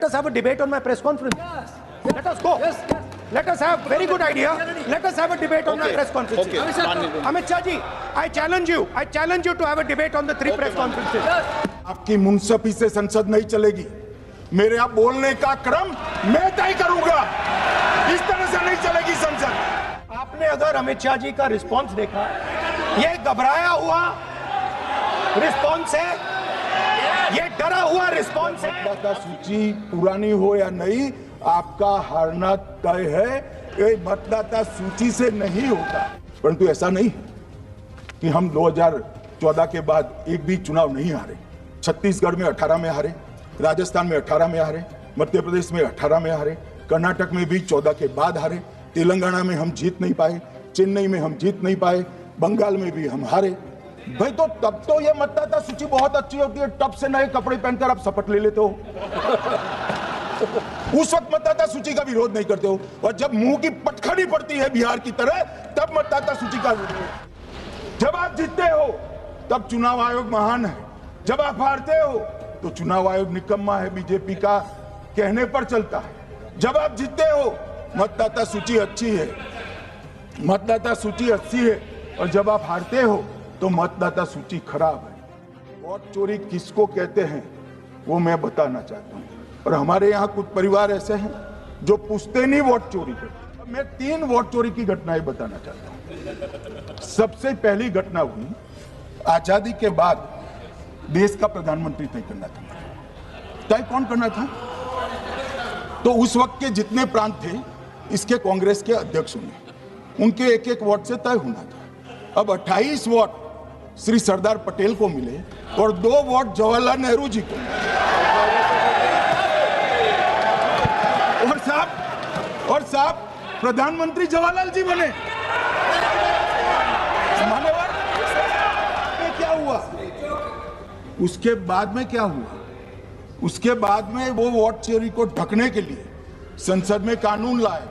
Let us have a debate on my press conference. Yes. Let us go. Yes. Let us have very good idea. Let us have a debate on my press conference. Amit Shah ji, I challenge you to have a debate on the three press conferences. आपकी मुंसफी से संसद नहीं चलेगी। मेरे यहाँ बोलने का क्रम मैं तय करूंगा। इस तरह से नहीं चलेगी संसद। आपने अगर अमित शाह जी का रिस्पॉन्स देखा, ये घबराया हुआ रिस्पॉन्स है, ये डरा हुआ रिस्पॉन्स है। मतदाता सूची पुरानी हो या नहीं, आपका हारना तय है। ये मतदाता सूची से नहीं होता। परंतु ऐसा नहीं कि हम 2014 के बाद एक भी चुनाव नहीं हारे। छत्तीसगढ़ में 18 में हारे, राजस्थान में 18 में हारे, मध्य प्रदेश में 18 में हारे, कर्नाटक में भी 14 के बाद हारे, तेलंगाना में हम जीत नहीं पाए, चेन्नई में हम जीत नहीं पाए, बंगाल में भी हम हारे। भाई तो तब तो ये मतदाता सूची बहुत अच्छी होती है, टब से नए कपड़े पहनकर आप शपथ ले लेते हो। उस वक्त मतदाता सूची का विरोध नहीं करते हो, और जब मुंह की पटखनी पड़ती है बिहार की तरह, तब मतदाता सूची का विरोध। जब आप जीतते हो तब चुनाव आयोग महान है, जब आप हारते हो तो चुनाव आयोग निकम्मा है, बीजेपी का कहने पर चलता है। जब आप जीतते हो मतदाता सूची अच्छी है, मतदाता सूची अच्छी है, और जब आप हारते हो तो मतदाता सूची खराब है। वोट चोरी किसको कहते हैं वो मैं बताना चाहता हूं। और हमारे यहाँ कुछ परिवार ऐसे हैं जो पूछते नहीं वोट चोरी करते। मैं 3 वोट चोरी की घटनाएं बताना चाहता हूं। सबसे पहली घटना हुई, आजादी के बाद देश का प्रधानमंत्री तय करना था। तय कौन करना था? तो उस वक्त के जितने प्रांत थे, इसके कांग्रेस के अध्यक्ष होंगे, उनके एक एक वोट से तय होना था। अब 28 वोट श्री सरदार पटेल को मिले और 2 वोट जवाहरलाल नेहरू जी को। और साहब प्रधानमंत्री जवाहरलाल जी बने। मान्यवर, क्या हुआ? उसके बाद में क्या हुआ? उसके बाद में वो वोट चोरी को ढकने के लिए संसद में कानून लाए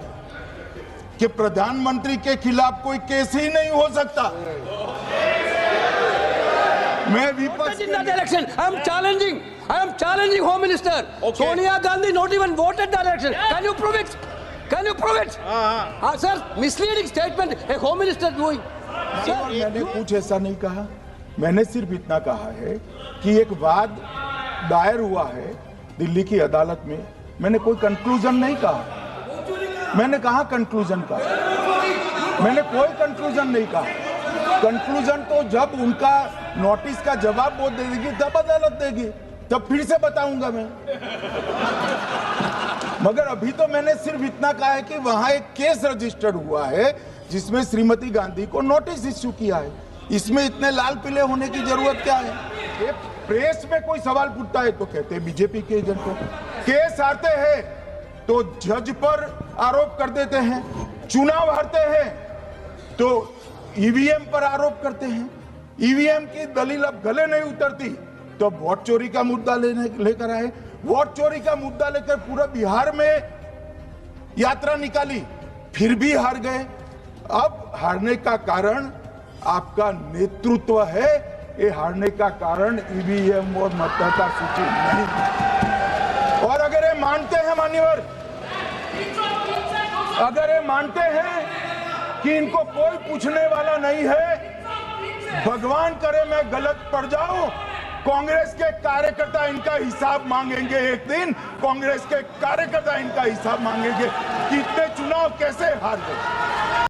कि प्रधानमंत्री के खिलाफ कोई केस ही नहीं हो सकता। मैं विपक्ष in that election. I am challenging Home Minister. Okay. Sonia Gandhi not even voted that election. Yeah. Can you prove it? Can you prove it? Sir, misleading statement a Home Minister doing. मैंने कुछ ऐसा नहीं कहा। मैंने सिर्फ इतना कहा है कि एक वाद दायर हुआ है दिल्ली की अदालत में। मैंने कोई कंक्लूजन नहीं कहा। मैंने कहा कंक्लूजन का, मैंने कोई कंक्लूजन नहीं कहा। कंक्लूजन तो जब उनका नोटिस का जवाब वो दे देगी तब अदालत देगी, तब फिर से बताऊंगा मैं। मगर अभी तो मैंने सिर्फ इतना कहा है कि वहां एक केस रजिस्टर्ड हुआ है जिसमें श्रीमती गांधी को नोटिस इश्यू किया है। इसमें इतने लाल पीले होने की जरूरत क्या है? ये प्रेस में कोई सवाल पूछता है तो कहते हैं बीजेपी के एजेंट को। केस आते हैं तो जज पर आरोप कर देते हैं, चुनाव हारते हैं तो ईवीएम पर आरोप करते हैं। ईवीएम की दलील अब गले नहीं उतरती तो वोट चोरी का मुद्दा लेकर आए। वोट चोरी का मुद्दा लेकर पूरा बिहार में यात्रा निकाली, फिर भी हार गए। अब हारने का कारण आपका नेतृत्व है, ये हारने का कारण ईवीएम और मतदाता सूची नहीं। और अगर ये मानते हैं मान्यवर, अगर ये मानते हैं कि इनको कोई पूछने वाला नहीं है, भगवान करे मैं गलत पड़ जाऊं, कांग्रेस के कार्यकर्ता इनका हिसाब मांगेंगे। एक दिन कांग्रेस के कार्यकर्ता इनका हिसाब मांगेंगे कि इतने चुनाव कैसे हार गए।